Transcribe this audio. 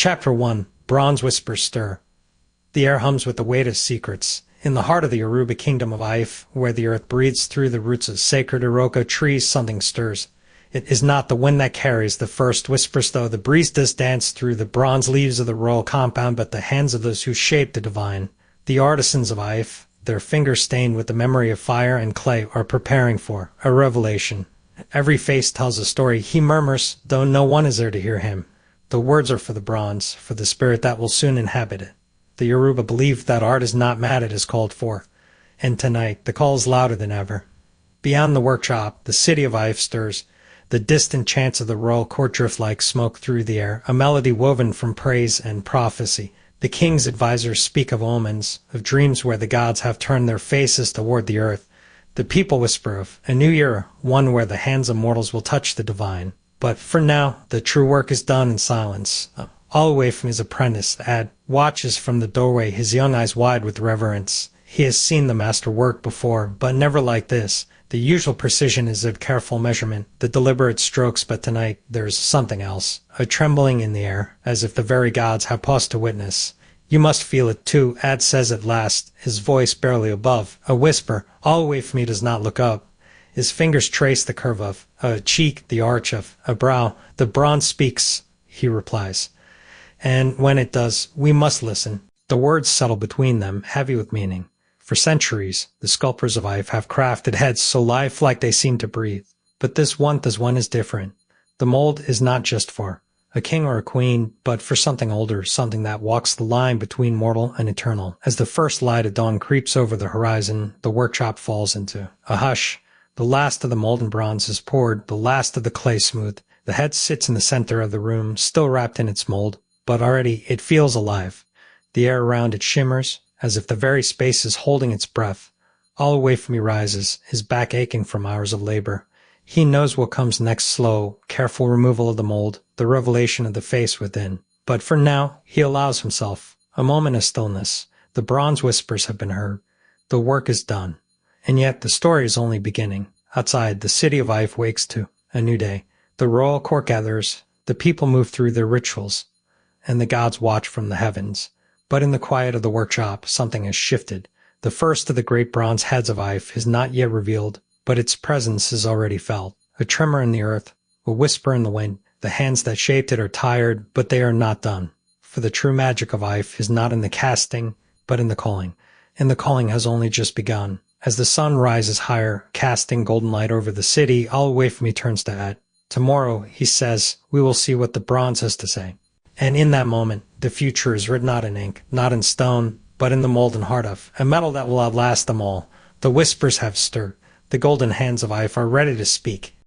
Chapter 1. Bronze Whispers Stir. The air hums with the weight of secrets. In the heart of the Yoruba kingdom of Ife, where the earth breathes through the roots of sacred Iroko trees, something stirs. It is not the wind that carries the first whispers, though the breeze does dance through the bronze leaves of the royal compound, but the hands of those who shape the divine, the artisans of Ife, their fingers stained with the memory of fire and clay, are preparing for a revelation. Every face tells a story. He murmurs, though no one is there to hear him. The words are for the bronze, for the spirit that will soon inhabit it. The Yoruba believe that art is not mad, it is called for. And tonight, the call is louder than ever. Beyond the workshop, the city of Ife stirs. The distant chants of the royal court drift like smoke through the air, a melody woven from praise and prophecy. The king's advisors speak of omens, of dreams where the gods have turned their faces toward the earth. The people whisper of a new era, one where the hands of mortals will touch the divine. But for now, the true work is done in silence. All away from his apprentice, the Ad watches from the doorway, his young eyes wide with reverence. He has seen the master work before, but never like this. The usual precision is of careful measurement, the deliberate strokes, but tonight there's something else. A trembling in the air, as if the very gods have paused to witness. You must feel it too, Ad says at last, his voice barely above. A whisper, all away from me, does not look up. His fingers trace the curve of a cheek, the arch of a brow. The bronze speaks, he replies. And when it does, we must listen. The words settle between them, heavy with meaning. For centuries, the sculptors of Ife have crafted heads so lifelike they seem to breathe. But this one is different. The mold is not just for a king or a queen, but for something older, something that walks the line between mortal and eternal. As the first light of dawn creeps over the horizon, the workshop falls into a hush. The last of the molten bronze is poured, the last of the clay smoothed. The head sits in the center of the room, still wrapped in its mold, but already it feels alive. The air around it shimmers, as if the very space is holding its breath. All away from me rises, his back aching from hours of labor. He knows what comes next: slow, careful removal of the mold, the revelation of the face within. But for now, he allows himself a moment of stillness. The bronze whispers have been heard. The work is done. And yet the story is only beginning. Outside, the city of Ife wakes to a new day. The royal court gathers, the people move through their rituals, and the gods watch from the heavens. But in the quiet of the workshop, something has shifted. The first of the great bronze heads of Ife is not yet revealed, but its presence is already felt. A tremor in the earth, a whisper in the wind. The hands that shaped it are tired, but they are not done. For the true magic of Ife is not in the casting, but in the calling. And the calling has only just begun. As the sun rises higher, casting golden light over the city, all away from me turns to Ad. Tomorrow, he says, we will see what the bronze has to say. And in that moment, the future is written not in ink, not in stone, but in the molten heart of a metal that will outlast them all. The whispers have stirred. The golden hands of Ife are ready to speak.